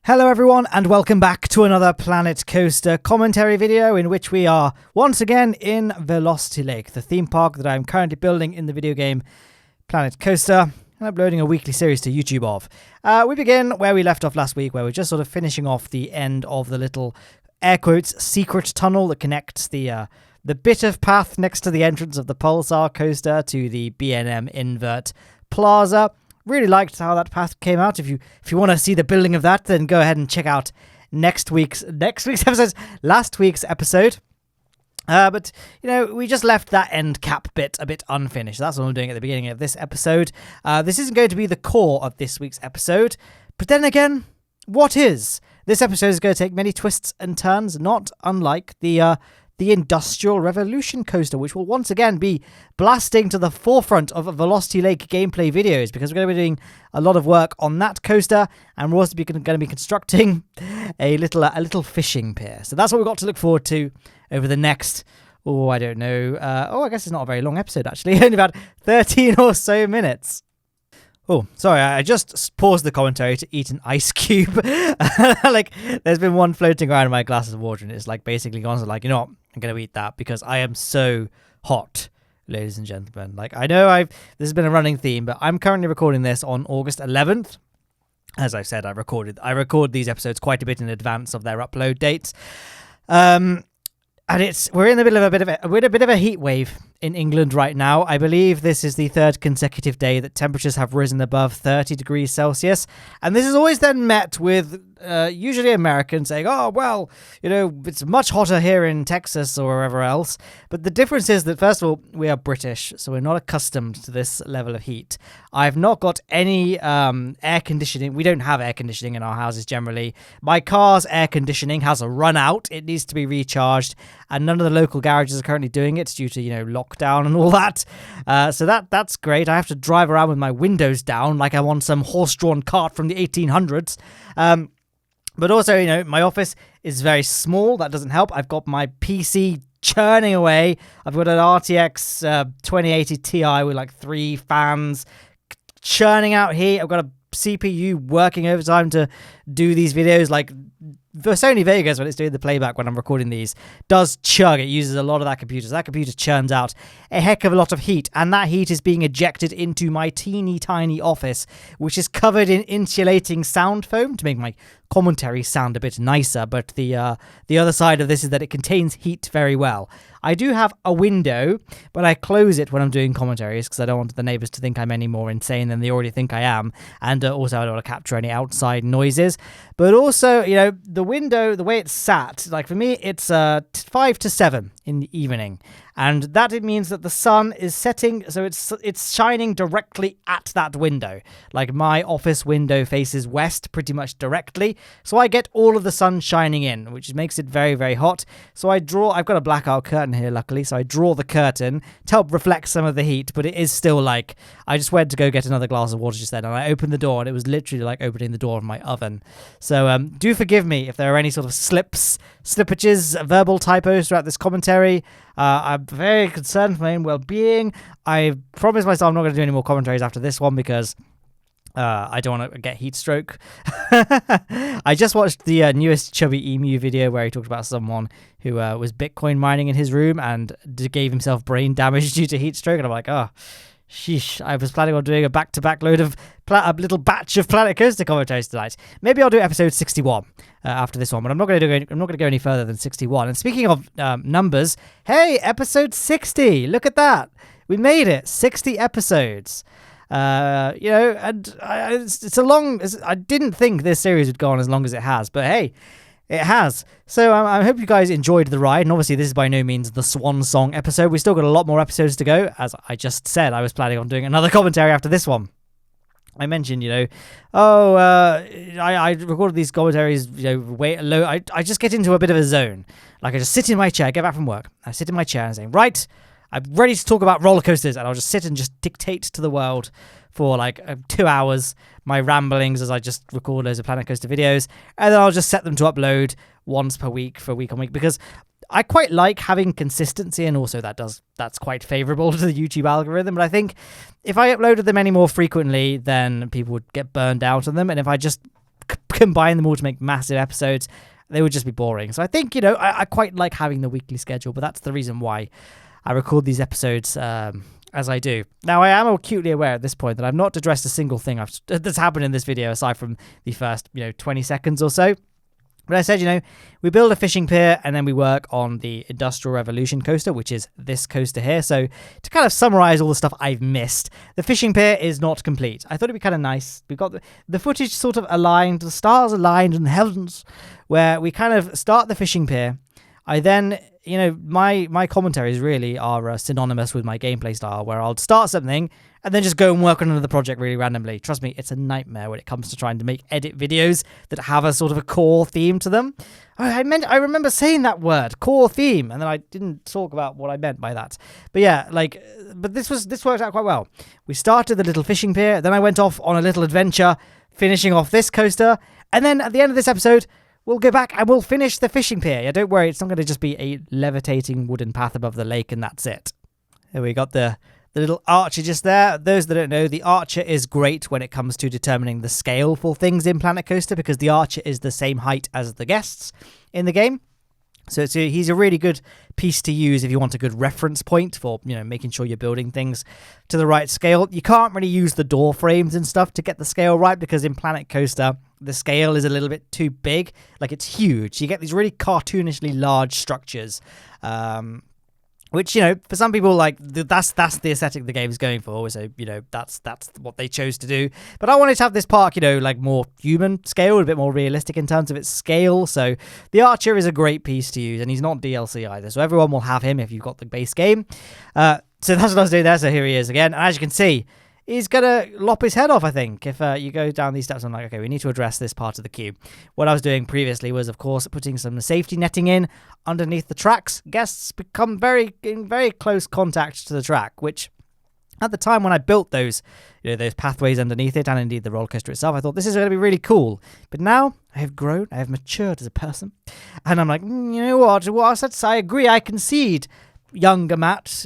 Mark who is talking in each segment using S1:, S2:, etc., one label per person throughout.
S1: Hello everyone and welcome back to another Planet Coaster commentary video in which we are once again in Velocity Lake, the theme park that I'm currently building in the video game Planet Coaster and uploading a weekly series to YouTube of. We begin where we left off last week, where we're just sort of finishing off the end of the little air quotes secret tunnel that connects the bit of path next to the entrance of the Pulsar coaster to the B&M Invert Plaza. Really liked how that path came out. If you want to see the building of that, then go ahead and check out last week's episode. But you know, we just left that end cap bit a bit unfinished. That's what I'm doing at the beginning of this episode. This isn't going to be the core of this week's episode, but then again, what is? This episode is going to take many twists and turns, not unlike the Industrial Revolution coaster, which will once again be blasting to the forefront of Velocity Lake gameplay videos, because we're going to be doing a lot of work on that coaster, and we're also going to be constructing a little fishing pier. So that's what we've got to look forward to over the next, I don't know, I guess it's not a very long episode actually, only about 13 or so minutes. Oh, sorry, I just paused the commentary to eat an ice cube. There's been one floating around in my glass of water, and it's basically gone, so you know what, I'm going to eat that because I am so hot, ladies and gentlemen. I know this has been a running theme, but I'm currently recording this on August 11th. As I've said, I record these episodes quite a bit in advance of their upload dates. And we're in a bit of a heat wave in England right now. I believe this is the third consecutive day that temperatures have risen above 30 degrees Celsius. And this is always then met with usually Americans saying, oh, well, you know, it's much hotter here in Texas or wherever else. But the difference is that, first of all, we are British, so we're not accustomed to this level of heat. I've not got any air conditioning. We don't have air conditioning in our houses generally. My car's air conditioning has a run out. It needs to be recharged. And none of the local garages are currently doing it due to, you know, lockdown and all that. So that's great. I have to drive around with my windows down like I'm on some horse-drawn cart from the 1800s. But also, you know, my office is very small. That doesn't help. I've got my PC churning away. I've got an RTX 2080 Ti with 3 fans churning out heat. I've got a CPU working overtime to do these videos. The Sony Vegas, when it's doing the playback when I'm recording these, does chug. It uses a lot of that computer. So that computer churns out a heck of a lot of heat, and that heat is being ejected into my teeny tiny office, which is covered in insulating sound foam to make my commentary sound a bit nicer. But the other side of this is that it contains heat very well. I do have a window, but I close it when I'm doing commentaries because I don't want the neighbors to think I'm any more insane than they already think I am. And also I don't want to capture any outside noises. But also, you know, the window, the way it's sat, for me, it's 5 to 7 in the evening. And that it means that the sun is setting, so it's shining directly at that window. My office window faces west pretty much directly, so I get all of the sun shining in, which makes it very, very hot. So I've got a blackout curtain here, luckily, so I draw the curtain to help reflect some of the heat, but it is still I just went to go get another glass of water just then, and I opened the door, and it was literally like opening the door of my oven. So do forgive me if there are any sort of slippages, verbal typos throughout this commentary. I'm very concerned for my own well-being. I promise myself I'm not going to do any more commentaries after this one because I don't want to get heat stroke. I just watched the newest Chubby Emu video where he talked about someone who was Bitcoin mining in his room and gave himself brain damage due to heat stroke. And I'm like, oh, sheesh. I was planning on doing a back-to-back load of a little batch of Planet Coaster commentaries tonight. Maybe I'll do episode 61 after this one, but I'm not going to go any further than 61. And speaking of numbers, hey, episode 60. Look at that. We made it. 60 episodes. You know, and it's a long. I didn't think this series would go on as long as it has, but hey, it has. So I hope you guys enjoyed the ride. And obviously, this is by no means the swan song episode. We still got a lot more episodes to go. As I just said, I was planning on doing another commentary after this one. I mentioned, you know, I recorded these commentaries, you know, way low. I just get into a bit of a zone. I just sit in my chair, get back from work. I sit in my chair and say, right, I'm ready to talk about roller coasters, and I'll just sit and just dictate to the world for 2 hours my ramblings as I just record loads of Planet Coaster videos, and then I'll just set them to upload once per week for week on week because I quite like having consistency, and also that's quite favorable to the YouTube algorithm. But I think if I uploaded them any more frequently, then people would get burned out on them, and if I just combine them all to make massive episodes, they would just be boring. So I think, I quite like having the weekly schedule, but that's the reason why I record these episodes as I do. Now, I am acutely aware at this point that I've not addressed a single thing that's happened in this video aside from the first, 20 seconds or so. But I said, we build a fishing pier and then we work on the Industrial Revolution coaster, which is this coaster here. So to kind of summarize all the stuff I've missed, the fishing pier is not complete. I thought it'd be kind of nice. We've got the footage sort of aligned, the stars aligned in the heavens, where we kind of start the fishing pier. I then, my commentaries really are synonymous with my gameplay style, where I'll start something and then just go and work on another project really randomly. Trust me, it's a nightmare when it comes to trying to edit videos that have a sort of a core theme to them. I remember saying that word, core theme, and then I didn't talk about what I meant by that. But yeah, but this worked out quite well. We started the little fishing pier, then I went off on a little adventure, finishing off this coaster, and then at the end of this episode, we'll go back and we'll finish the fishing pier. Yeah, don't worry, it's not going to just be a levitating wooden path above the lake and that's it. Here we got the little archer just there. Those that don't know, the archer is great when it comes to determining the scale for things in Planet Coaster because the archer is the same height as the guests in the game. So he's a really good piece to use if you want a good reference point for, making sure you're building things to the right scale. You can't really use the door frames and stuff to get the scale right because in Planet Coaster, the scale is a little bit too big. It's huge. You get these really cartoonishly large structures, which, for some people, that's the aesthetic the game's going for. So, that's what they chose to do. But I wanted to have this park, more human scale, a bit more realistic in terms of its scale. So the archer is a great piece to use, and he's not DLC either. So everyone will have him if you've got the base game. So that's what I was doing there. So here he is again. And as you can see, he's going to lop his head off, I think. If you go down these steps, I'm like, okay, we need to address this part of the queue. What I was doing previously was, of course, putting some safety netting in underneath the tracks. Guests become in very close contact to the track, which at the time when I built those pathways underneath it, and indeed the roller coaster itself, I thought this is going to be really cool. But now I have grown, I have matured as a person, and I'm like, you know what? Well, I agree, I concede. Younger Matt,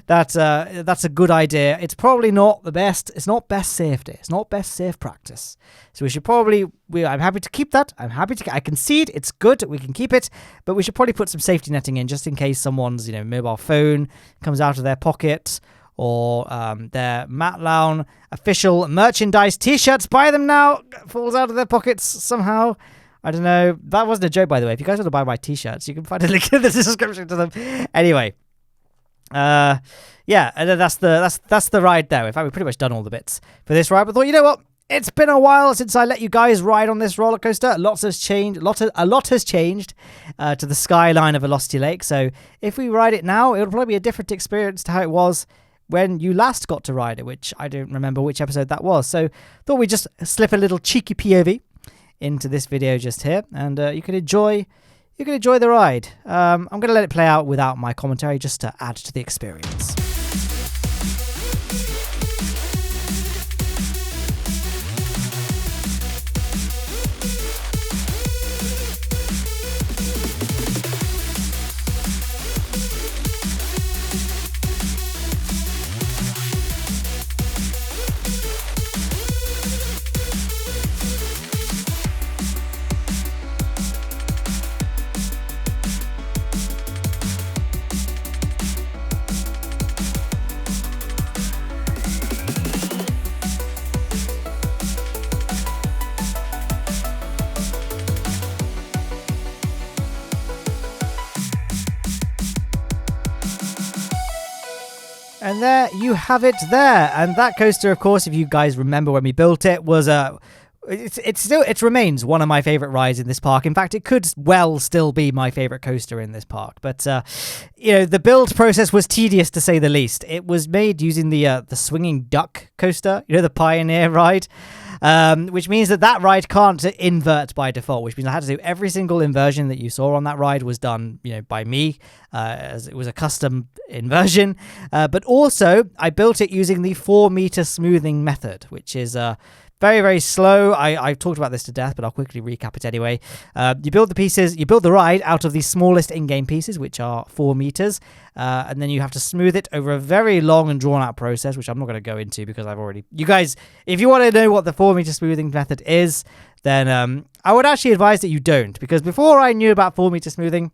S1: that's a good idea. It's probably not the best. It's not best safety. It's not best safe practice. So we should probably. I'm happy to keep that. I concede. It's good. We can keep it, but we should probably put some safety netting in just in case someone's mobile phone comes out of their pocket or their Matt Lowne official merchandise T-shirts. Buy them now. Falls out of their pockets somehow. I don't know. That wasn't a joke, by the way. If you guys want to buy my T-shirts, you can find a link in the description to them. Anyway, and then that's the ride there. In fact, we've pretty much done all the bits for this ride. But I thought, you know what? It's been a while since I let you guys ride on this roller coaster. A lot has changed to the skyline of Velocity Lake. So if we ride it now, it'll probably be a different experience to how it was when you last got to ride it, which I don't remember which episode that was. So thought we'd just slip a little cheeky POV into this video just here, and you can enjoy the ride. I'm going to let it play out without my commentary just to add to the experience. And there you have it there. And that coaster, of course, if you guys remember when we built it, was it remains one of my favorite rides in this park. In fact, it could well still be my favorite coaster in this park. But the build process was tedious to say the least. It was made using the swinging duck coaster, the Pioneer ride. Which means that ride can't invert by default, which means I had to do every single inversion that you saw on that ride was done, by me, as it was a custom inversion. But also, I built it using the 4-meter smoothing method, which is very, very slow. I've talked about this to death, but I'll quickly recap it anyway. You build the ride out of the smallest in-game pieces, which are 4 meters, and then you have to smooth it over a very long and drawn-out process, which I'm not going to go into because you guys, if you want to know what the 4-meter smoothing method is, then I would actually advise that you don't, because before I knew about 4 meter smoothing,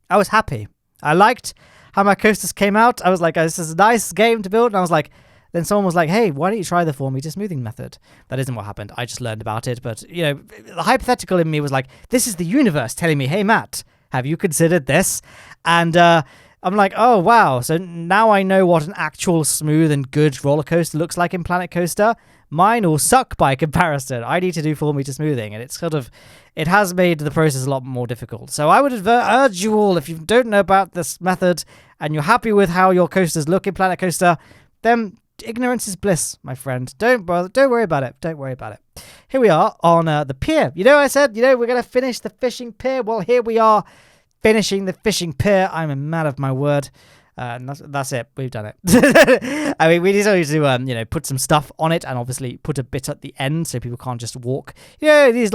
S1: I was happy. I liked how my coasters came out. I was like, oh, this is a nice game to build. And I was like, then someone was like, hey, why don't you try the 4 meter smoothing method? That isn't what happened. I just learned about it. But, the hypothetical in me was like, this is the universe telling me, hey, Matt, have you considered this? And I'm like, oh, wow. So now I know what an actual smooth and good roller coaster looks like in Planet Coaster. Mine will suck by comparison. I need to do 4 meter smoothing, and it has made the process a lot more difficult. So I would urge you all, if you don't know about this method and you're happy with how your coasters look in Planet Coaster, then ignorance is bliss, my friend. Don't worry about it. Don't worry about it. Here we are on the pier. I said, we're going to finish the fishing pier. Well, here we are finishing the fishing pier. I'm a man of my word. And that's it. We've done it. I mean, we just need to, put some stuff on it, and obviously put a bit at the end so people can't just walk. These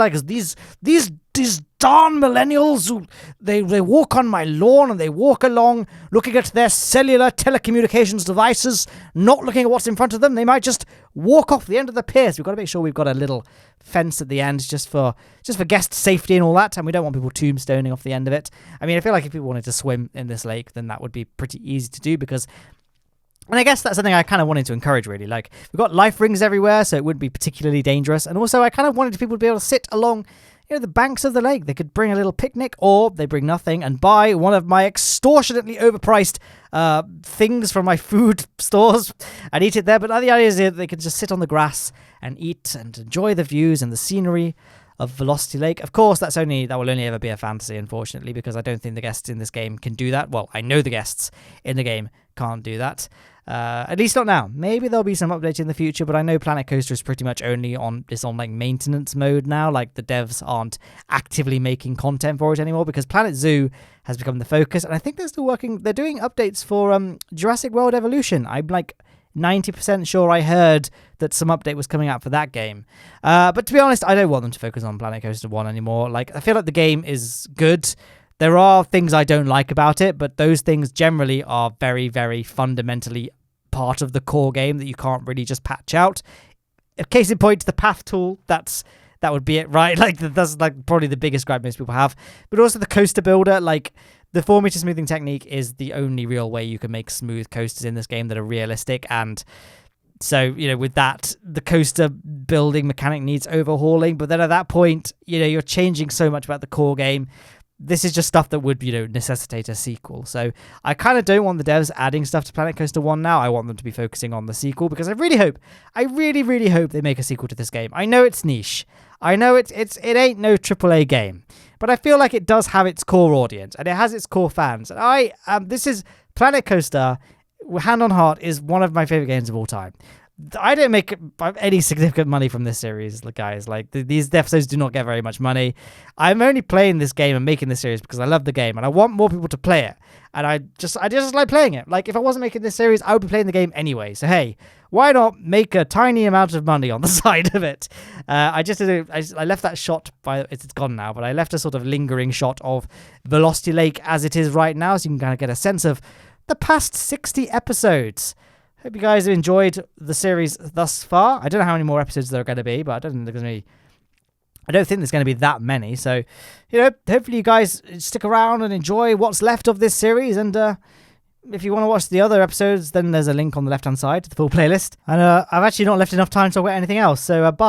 S1: darn millennials who they walk on my lawn and they walk along looking at their cellular telecommunications devices, not looking at what's in front of them. They might just walk off the end of the pier. So we've got to make sure we've got a little fence at the end just for guest safety and all that, and we don't want people tombstoning off the end of it. I mean, I feel like if people wanted to swim in this lake, then that would be pretty easy to do, because, and I guess that's something I kind of wanted to encourage, really. Like, we've got life rings everywhere, so it wouldn't be particularly dangerous, and also I kind of wanted people to be able to sit along the banks of the lake. They could bring a little picnic, or they bring nothing and buy one of my extortionately overpriced things from my food stores and eat it there. But the idea is that they can just sit on the grass and eat and enjoy the views and the scenery of Velocity Lake. Of course, that will only ever be a fantasy, unfortunately, because I don't think the guests in this game can do that. Well, I know the guests in the game can't do that. At least not now. Maybe there'll be some updates in the future, but I know Planet Coaster is pretty much only on maintenance mode now. Like, the devs aren't actively making content for it anymore, because Planet Zoo has become the focus, and I think they're still working. They're doing updates for Jurassic World Evolution. I'm like 90% sure I heard that some update was coming out for that game. But to be honest, I don't want them to focus on Planet Coaster 1 anymore. Like, I feel like the game is good. There are things I don't like about it, but those things generally are very, very fundamentally part of the core game that you can't really just patch out. A case in point, the path tool, that would be it, right? Like, that's like probably the biggest gripe most people have. But also the coaster builder, like, the 4 meter smoothing technique is the only real way you can make smooth coasters in this game that are realistic. And so, with that, the coaster building mechanic needs overhauling. But then at that point, you're changing so much about the core game. This is just stuff that would, necessitate a sequel. So I kind of don't want the devs adding stuff to Planet Coaster 1 now. I want them to be focusing on the sequel, because I really, really hope they make a sequel to this game. I know it's niche. I know it ain't no AAA game, but I feel like it does have its core audience and it has its core fans. And this is Planet Coaster, hand on heart, is one of my favorite games of all time. I don't make any significant money from this series, guys. Like, these episodes do not get very much money. I'm only playing this game and making this series because I love the game and I want more people to play it. And I just like playing it. Like, if I wasn't making this series, I would be playing the game anyway. So hey, why not make a tiny amount of money on the side of it? I left that shot it's gone now, but I left a sort of lingering shot of Velocity Lake as it is right now, so you can kind of get a sense of the past 60 episodes. Hope you guys have enjoyed the series thus far. I don't know how many more episodes there are going to be, but I don't think there's going to be that many. So, hopefully you guys stick around and enjoy what's left of this series. And if you want to watch the other episodes, then there's a link on the left-hand side to the full playlist. And I've actually not left enough time to talk about anything else. So, bye.